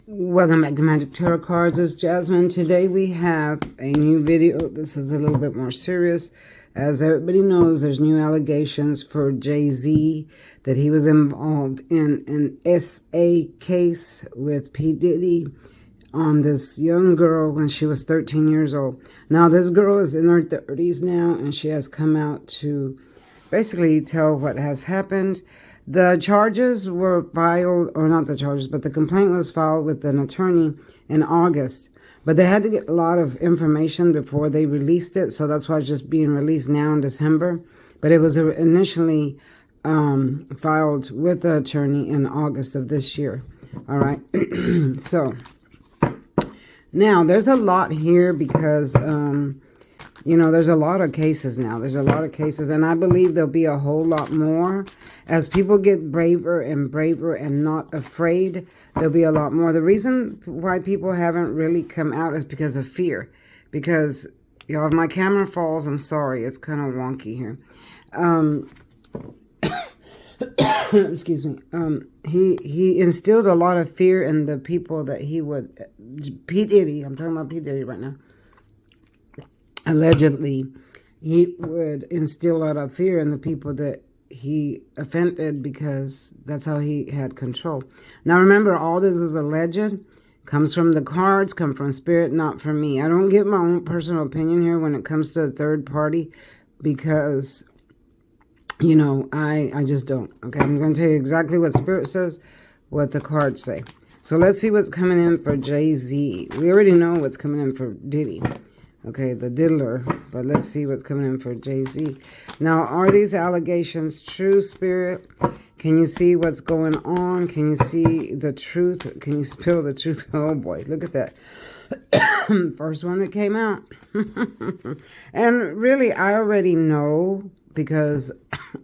Welcome back to Magic Tarot Cards. It's Jasmine. Today we have a new video. This is a little bit more serious. As everybody knows, there's new allegations for Jay-Z that he was involved in an SA case with P. Diddy on this young girl when she was 13 years old. Now, this girl is in her 30s now, and she has come out to basically tell what has happened. The charges were filed, or not the charges, but the complaint was filed with an attorney in August. But they had to get a lot of information before they released it, so that's why it's just being released now in December. But it was initially filed with the attorney in August of this year. All right. So now there's a lot here because there's a lot of cases now. There's a lot of cases, and I believe there'll be a whole lot more. As people get braver and not afraid, there'll be a lot more. The reason why people haven't really come out is because of fear. Because, if my camera falls, I'm sorry. It's kind of wonky here. Excuse me. He instilled a lot of fear in the people that he would... P. Diddy, I'm talking about P. Diddy right now. Allegedly, he would instill a lot of fear in the people that he offended because that's how he had control. Now, remember, all this is alleged, comes from the cards, come from spirit, not from me. I don't give my own personal opinion here when it comes to a third party because, I just don't. Okay, I'm going to tell you exactly what spirit says, what the cards say. So let's see what's coming in for Jay-Z. We already know what's coming in for Diddy. Okay, the diddler, but let's see what's coming in for Jay-Z. Now, are these allegations true, Spirit? Can you see what's going on? Can you see the truth? Can you spill the truth? Oh, boy, look at that. First one that came out. And really, I already know because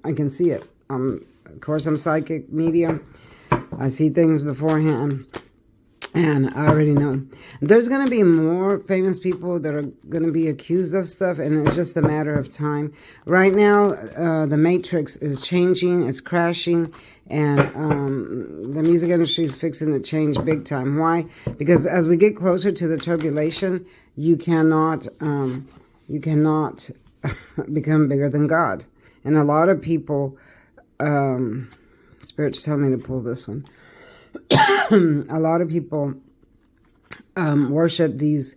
I can see it. Of course, I'm psychic medium. I see things beforehand. And I already know. There's going to be more famous people that are going to be accused of stuff, and it's just a matter of time. Right now, the matrix is changing, it's crashing, and the music industry is fixing to change big time. Why? Because as we get closer to the tribulation, you cannot become bigger than God. And a lot of people, Spirit's telling me to pull this one. A lot of people worship these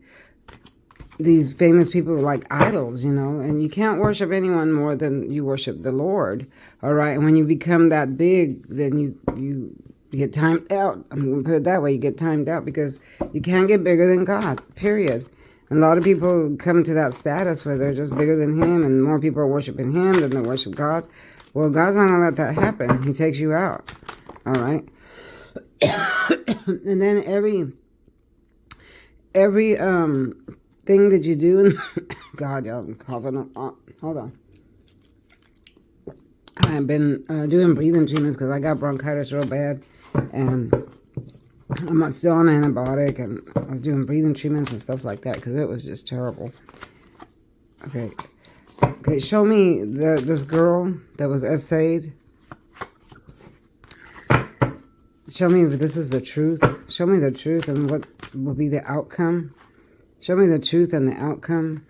famous people like idols, and you can't worship anyone more than you worship the Lord. All right, and when you become that big, then you get timed out. I'm going to put it that way. You get timed out because you can't get bigger than God, period. And a lot of people come to that status where they're just bigger than him, and more people are worshiping him than they worship God. Well, God's not going to let that happen. He takes you out. All right. And then every thing that you do, God, y'all, I'm coughing up. Hold on. I've been doing breathing treatments because I got bronchitis real bad, and I'm still on an antibiotic, and I was doing breathing treatments and stuff like that because it was just terrible. Okay, show me this girl that was essayed. Show me if this is the truth. Show me the truth and what will be the outcome. Show me the truth and the outcome.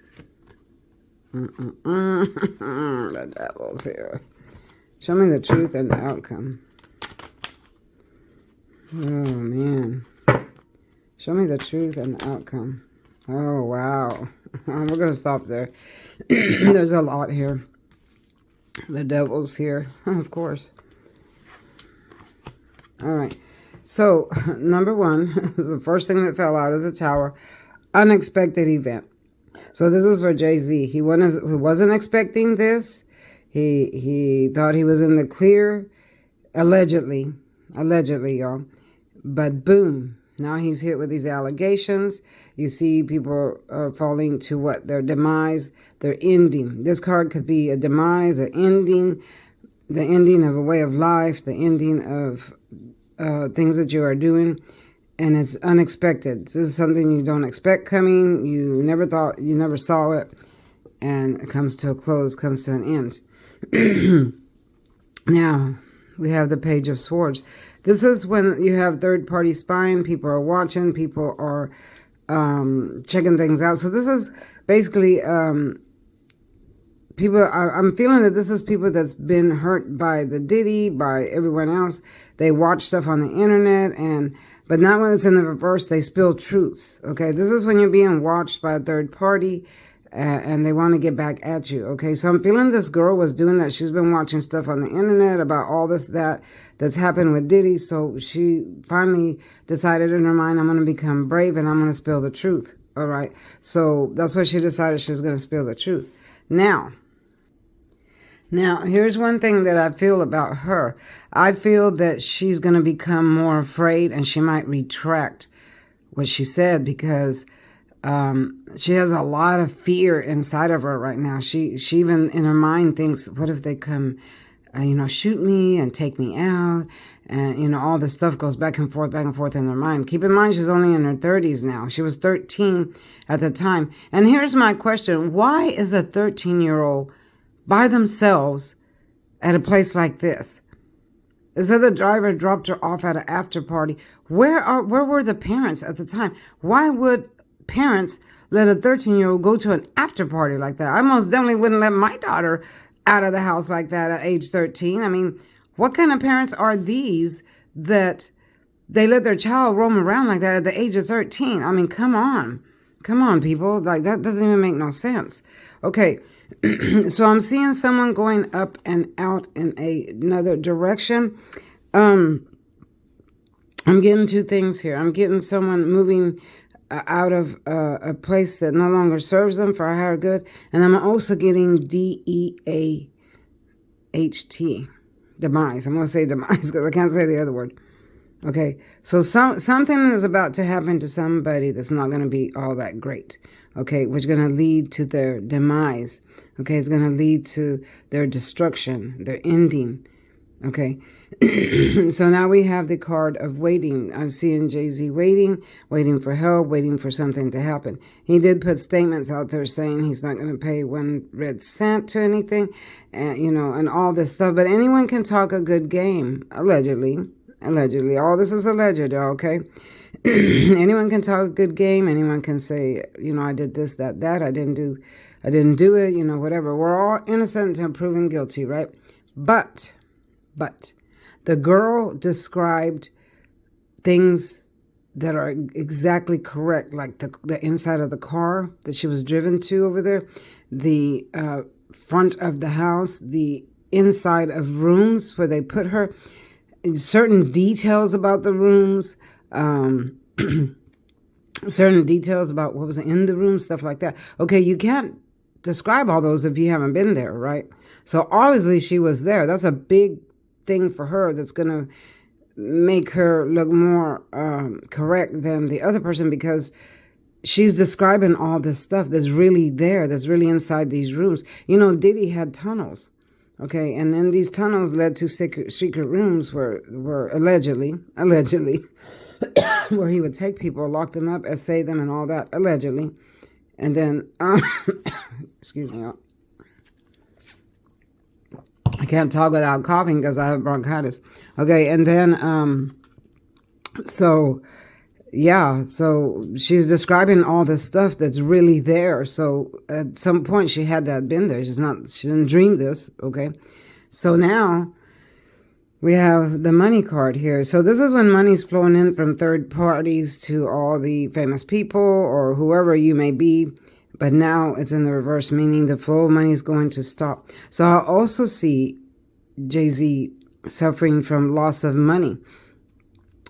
The devil's here. Show me the truth and the outcome. Oh, man. Show me the truth and the outcome. Oh, wow. We're going to stop there. There's a lot here. The devil's here, of course. All right. So, number one, the first thing that fell out of the tower, unexpected event. So this is for Jay-Z. He wasn't expecting this. He thought he was in the clear, allegedly, y'all. But boom, now he's hit with these allegations. You see people are falling to what? Their demise, their ending. This card could be a demise, an ending, the ending of a way of life, the ending of things that you are doing, and it's unexpected. This is something you don't expect coming. You never thought, you never saw it, and it comes to a close, comes to an end. Now, we have the Page of Swords. This is when you have third-party spying. People are watching. People are checking things out. So this is basically people. I'm feeling that this is people that's been hurt by the Diddy, by everyone else. They watch stuff on the internet, but not when it's in the reverse. They spill truths. Okay, this is when you're being watched by a third party. And they want to get back at you. Okay, so I'm feeling this girl was doing that. She's been watching stuff on the internet about all this, that's happened with Diddy. So she finally decided in her mind, I'm going to become brave and I'm going to spill the truth. All right. So that's what she decided, she was going to spill the truth. Now, here's one thing that I feel about her. I feel that she's going to become more afraid and she might retract what she said because she has a lot of fear inside of her right now. She even in her mind thinks, what if they come, shoot me and take me out? And, all this stuff goes back and forth in her mind. Keep in mind, she's only in her 30s now. She was 13 at the time. And here's my question. Why is a 13-year-old by themselves at a place like this? It said the driver dropped her off at an after party. Where were the parents at the time? Why would parents let a 13-year-old go to an after party like that? I most definitely wouldn't let my daughter out of the house like that at age 13. I mean, what kind of parents are these that they let their child roam around like that at the age of 13? I mean, come on, people. Like, that doesn't even make no sense. Okay, so I'm seeing someone going up and out in another direction. I'm getting two things here. I'm getting someone moving out of a place that no longer serves them for a higher good. And I'm also getting DEAHT, demise. I'm going to say demise because I can't say the other word. Okay, so something is about to happen to somebody that's not going to be all that great. Okay, which is going to lead to their demise. Okay, it's going to lead to their destruction, their ending. Okay, so now we have the card of waiting. I'm seeing Jay-Z waiting for help, waiting for something to happen. He did put statements out there saying he's not going to pay 1 red cent to anything, and and all this stuff. But anyone can talk a good game, allegedly. All this is alleged, okay? Anyone can talk a good game. Anyone can say, I did this, that. I didn't do it. Whatever. We're all innocent until proven guilty, right? But the girl described things that are exactly correct, like the inside of the car that she was driven to over there, the front of the house, the inside of rooms where they put her, certain details about the rooms, certain details about what was in the room, stuff like that. Okay, you can't describe all those if you haven't been there, right? So obviously she was there. That's a big thing for her that's going to make her look more correct than the other person, because she's describing all this stuff that's really there, that's really inside these rooms. Diddy had tunnels, okay? And then these tunnels led to secret rooms where allegedly, where he would take people, lock them up, essay them and all that, allegedly. And then, excuse me, I can't talk without coughing because I have bronchitis. Okay, and then, so she's describing all this stuff that's really there. So at some point she had that been there. She didn't dream this, okay? So now we have the money card here. So this is when money's flowing in from third parties to all the famous people or whoever you may be. But now it's in the reverse, meaning the flow of money is going to stop. So I also see Jay-Z suffering from loss of money.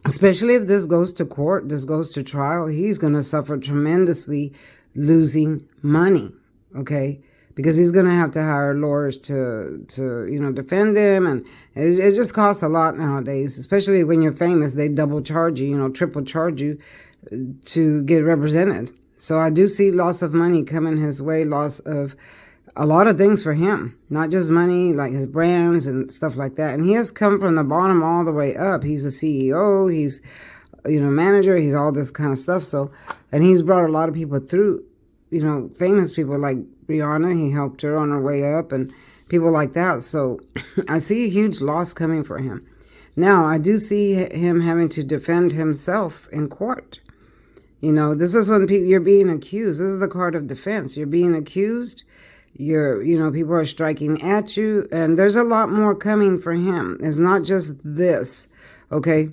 Especially if this goes to court, this goes to trial, he's going to suffer tremendously losing money, okay? Because he's going to have to hire lawyers to defend him. And it just costs a lot nowadays, especially when you're famous. They double charge you, triple charge you to get represented. So I do see loss of money coming his way, loss of a lot of things for him, not just money, like his brands and stuff like that. And he has come from the bottom all the way up. He's a CEO, he's, manager, he's all this kind of stuff. So, and he's brought a lot of people through, famous people like Rihanna. He helped her on her way up and people like that. So I see a huge loss coming for him. Now, I do see him having to defend himself in court. You know, this is when you're being accused. This is the card of defense. You're being accused. People are striking at you. And there's a lot more coming for him. It's not just this, okay?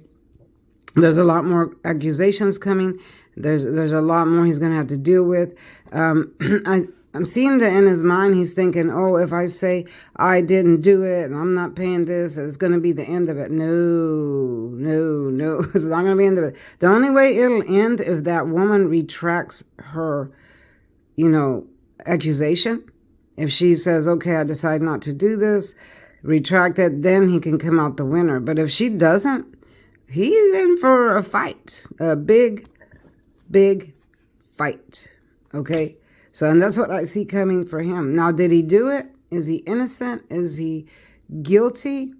There's a lot more accusations coming. There's a lot more he's going to have to deal with. I'm seeing that in his mind, he's thinking, oh, if I say I didn't do it and I'm not paying this, it's going to be the end of it. No. It's not going to be the end of it. The only way it'll end if that woman retracts her, accusation. If she says, okay, I decide not to do this, retract it, then he can come out the winner. But if she doesn't, he's in for a fight, a big fight, okay? So, and that's what I see coming for him. Now, did he do it? Is he innocent? Is he guilty?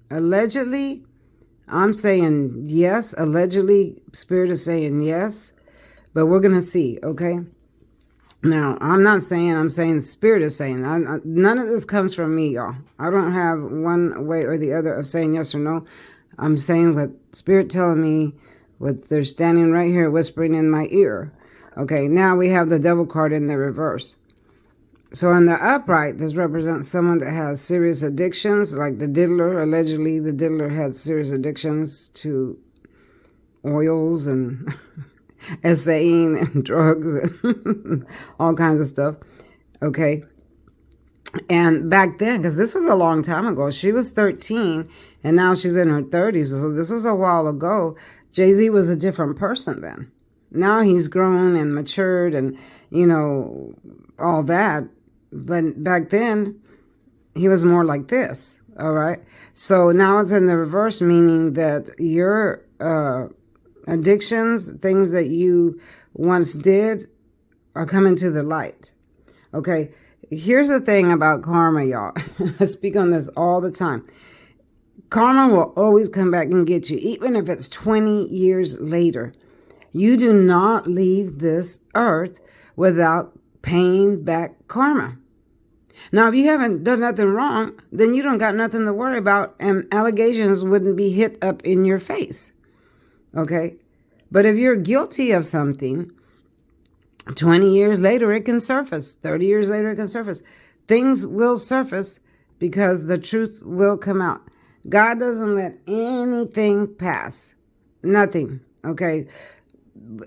Allegedly, I'm saying yes. Allegedly, Spirit is saying yes. But we're going to see, okay? Now, I'm saying Spirit is saying. None of this comes from me, y'all. I don't have one way or the other of saying yes or no. I'm saying what Spirit telling me, what they're standing right here whispering in my ear. Okay, now we have the Devil card in the reverse. So in the upright, this represents someone that has serious addictions, like the diddler. Allegedly, the diddler had serious addictions to oils and essaying and drugs and all kinds of stuff. Okay. And back then, because this was a long time ago, she was 13 and now she's in her 30s. So this was a while ago. Jay-Z was a different person then. Now he's grown and matured and, all that. But back then, he was more like this, all right? So now it's in the reverse, meaning that your addictions, things that you once did, are coming to the light, okay? Here's the thing about karma, y'all. I speak on this all the time. Karma will always come back and get you, even if it's 20 years later. You do not leave this earth without paying back karma. Now, if you haven't done nothing wrong, then you don't got nothing to worry about, and allegations wouldn't be hit up in your face. Okay? But if you're guilty of something, 20 years later it can surface. 30 years later it can surface. Things will surface because the truth will come out. God doesn't let anything pass. Nothing. Okay?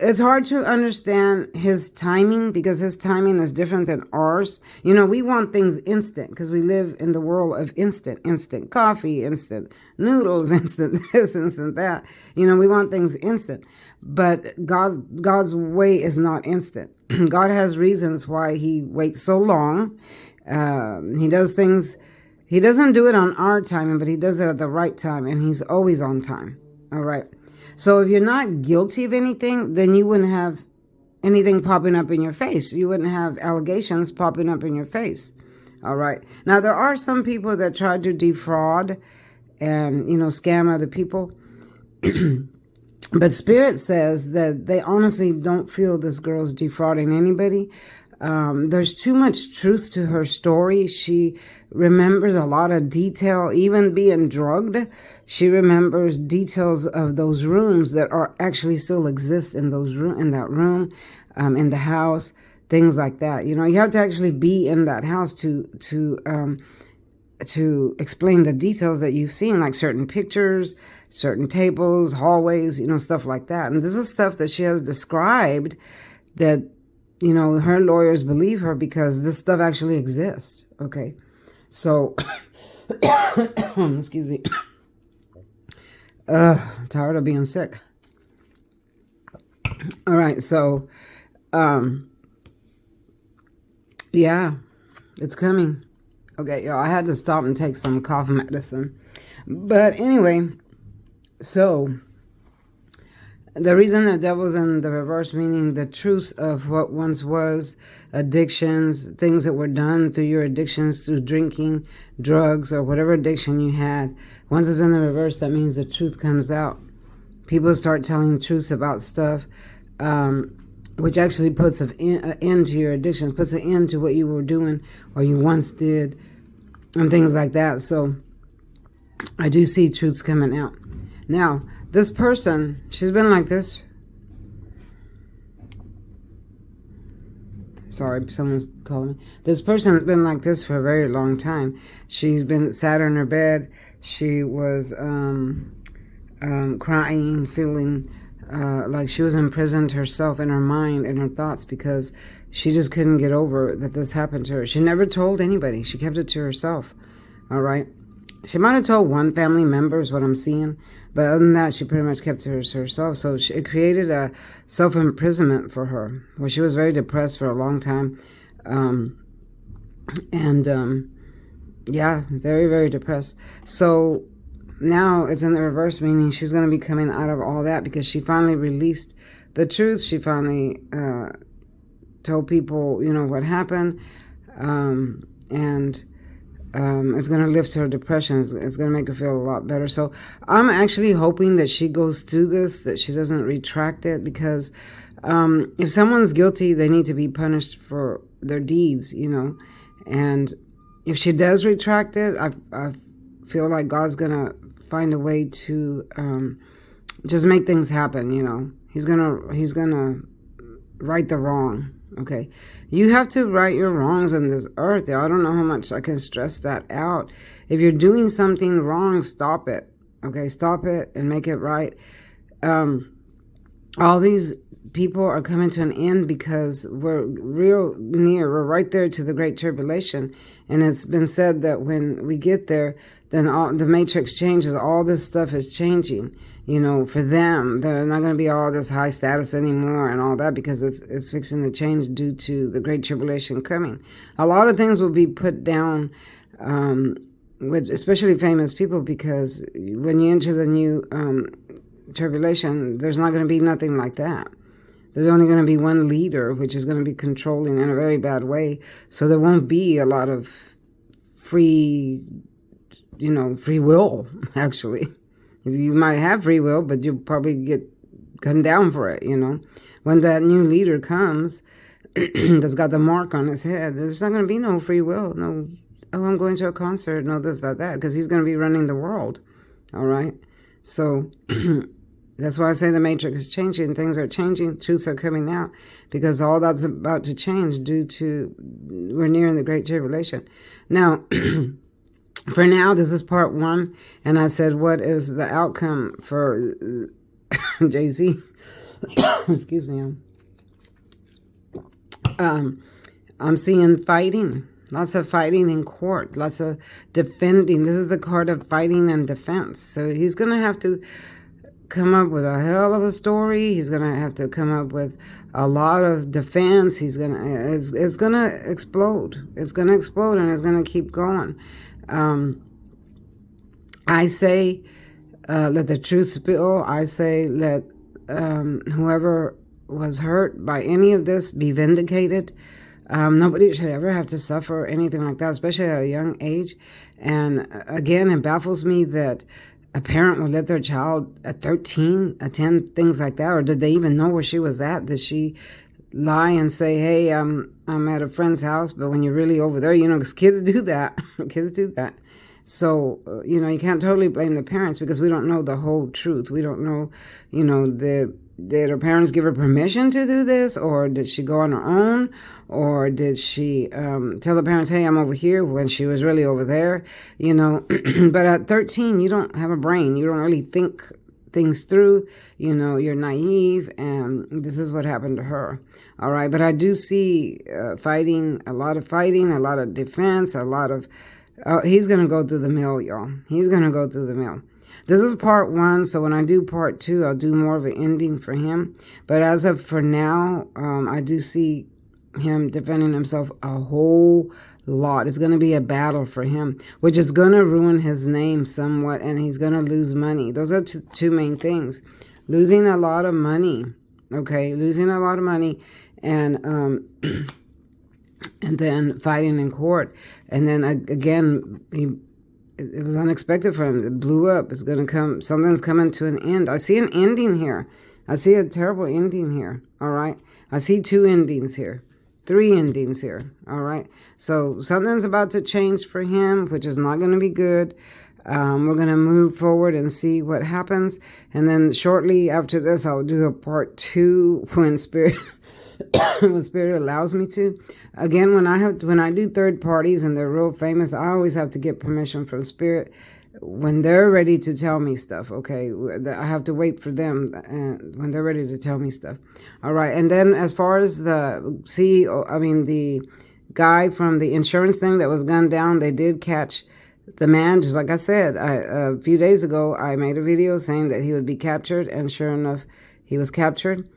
It's hard to understand his timing because his timing is different than ours. We want things instant because we live in the world of instant coffee, instant noodles, instant this, instant that. We want things instant. But God's way is not instant. God has reasons why he waits so long. He does things, he doesn't do it on our timing, but he does it at the right time, and he's always on time. All right. So if you're not guilty of anything, then you wouldn't have anything popping up in your face. You wouldn't have allegations popping up in your face. All right. Now, there are some people that try to defraud and, scam other people. But Spirit says that they honestly don't feel this girl's defrauding anybody. There's too much truth to her story. She remembers a lot of detail, even being drugged. She remembers details of those rooms that are actually still exist in that room, in the house, things like that. You have to actually be in that house to explain the details that you've seen, like certain pictures, certain tables, hallways, stuff like that. And this is stuff that she has described that, her lawyers believe her because this stuff actually exists. Okay. So, excuse me. I'm tired of being sick. All right. So, yeah, it's coming. Okay. Y'all, I had to stop and take some cough medicine. But anyway, so the reason the devil's in the reverse, meaning the truth of what once was, addictions, things that were done through your addictions, through drinking, drugs, or whatever addiction you had. Once it's in the reverse, that means the truth comes out. People start telling the truth about stuff. which actually puts an end to your addictions, puts an end to what you were doing or you once did, and things like that. So I do see truths coming out. Now, this person, she's been like this. Sorry, someone's calling me. This person has been like this for a very long time. She's been sat in her bed. She was crying, feeling like she was imprisoned herself in her mind and her thoughts because she just couldn't get over that this happened to her. She never told anybody. She kept it to herself. All right. She might have told one family member is what I'm seeing, but other than that, she pretty much kept it to herself. So it created a self-imprisonment for her, where she was very depressed for a long time. Yeah, very, very depressed. So now it's in the reverse, meaning she's going to be coming out of all that because she finally released the truth. She finally told people, what happened. It's going to lift her depression. It's going to make her feel a lot better. So I'm actually hoping that she goes through this, that she doesn't retract it, because if someone's guilty, they need to be punished for their deeds, And if she does retract it, I feel like God's going to find a way to just make things happen, He's going to right the wrong. Okay, you have to right your wrongs on this earth. I don't know how much I can stress that out. If you're doing something wrong, stop it. Okay, stop it and make it right. All these people are coming to an end because we're real near. We're right there to the Great Tribulation. And it's been said that when we get there, then the matrix changes. All this stuff is changing. For them, they're not going to be all this high status anymore and all that because it's fixing to change due to the Great Tribulation coming. A lot of things will be put down with especially famous people, because when you enter the new tribulation, there's not going to be nothing like that. There's only going to be one leader, which is going to be controlling in a very bad way. So there won't be a lot of free will, actually. You might have free will, but you'll probably get gunned down for it, When that new leader comes that's got the mark on his head, there's not going to be no free will. No, I'm going to a concert, no this, that, because he's going to be running the world, all right? So that's why I say the matrix is changing. Things are changing. Truths are coming out because all that's about to change due to we're nearing the Great Tribulation. Now, for now, this is part 1, and I said, what is the outcome for Jay-Z? Excuse me. I'm seeing fighting, lots of fighting in court, lots of defending. This is the card of fighting and defense. So he's going to have to come up with a hell of a story. He's going to have to come up with a lot of defense. It's going to explode. It's going to explode, and it's going to keep going. I say, let the truth spill. I say, let whoever was hurt by any of this be vindicated. Nobody should ever have to suffer anything like that, especially at a young age. And again, it baffles me that a parent would let their child at 13 attend things like that, or did they even know where she was at? Did she lie and say, hey, I'm at a friend's house, but when you're really over there, because kids do that. Kids do that. So, you can't totally blame the parents because we don't know the whole truth. We don't know, did her parents give her permission to do this, or did she go on her own, or did she tell the parents, hey, I'm over here, when she was really over there, But at 13, you don't have a brain. You don't really think things through, you're naive, and this is what happened to her. All right, but I do see fighting, a lot of defense, a lot of, he's going to go through the mill, y'all. He's going to go through the mill. This is part 1, so when I do part 2, I'll do more of an ending for him. But as of for now, I do see him defending himself a whole lot. It's going to be a battle for him, which is going to ruin his name somewhat, and he's going to lose money. Those are two main things. Losing a lot of money, okay? Losing a lot of money, and then fighting in court. And then, again, it was unexpected for him. It blew up. It's going to come. Something's coming to an end. I see an ending here. I see a terrible ending here, all right? I see 2 endings here. 3 endings here, all right? So something's about to change for him, which is not going to be good. We're going to move forward and see what happens. And then shortly after this, I'll do a part 2 when Spirit... when Spirit allows me to. Again, when I do third parties and they're real famous, I always have to get permission from Spirit when they're ready to tell me stuff. Okay, I have to wait for them when they're ready to tell me stuff. All right, and then as far as the CEO, the guy from the insurance thing that was gunned down, they did catch the man. Just like I said, a few days ago, I made a video saying that he would be captured, and sure enough, he was captured.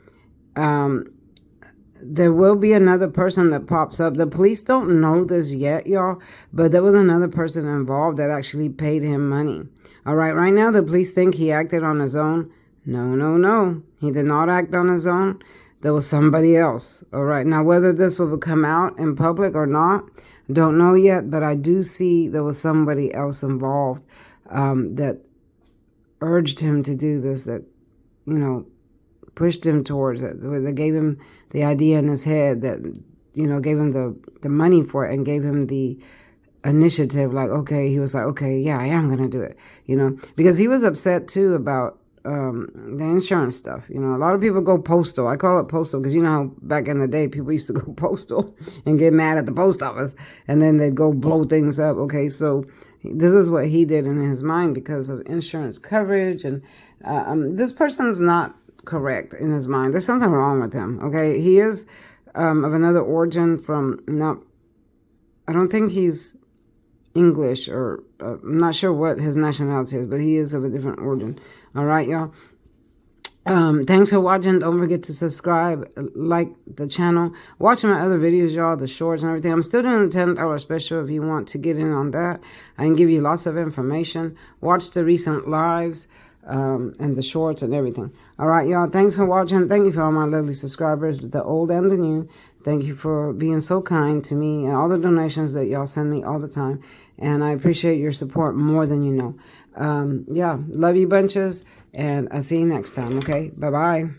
There will be another person that pops up. The police don't know this yet, y'all, but there was another person involved that actually paid him money. All right, right now the police think he acted on his own. No. He did not act on his own. There was somebody else. All right, now whether this will come out in public or not, don't know yet, but I do see there was somebody else involved that urged him to do this, that, pushed him towards it. They gave him the idea in his head that, gave him the money for it and gave him the initiative. Like, okay, he was like, okay, yeah, I am going to do it, because he was upset too about the insurance stuff. A lot of people go postal. I call it postal because how back in the day people used to go postal and get mad at the post office and then they'd go blow things up. Okay, so this is what he did in his mind because of insurance coverage. And this person's not correct in his mind. There's something wrong with him. Okay, he is of another origin I don't think he's English, or I'm not sure what his nationality is, but he is of a different origin. All right, y'all. Thanks for watching. Don't forget to subscribe, like the channel, watch my other videos, y'all, the shorts and everything. I'm still doing a $10 special if you want to get in on that. I can give you lots of information. Watch the recent lives and the shorts and everything. All right, y'all. Thanks for watching. Thank you for all my lovely subscribers, the old and the new. Thank you for being so kind to me and all the donations that y'all send me all the time. And I appreciate your support more than you know. Yeah, love you bunches. And I'll see you next time, okay? Bye-bye.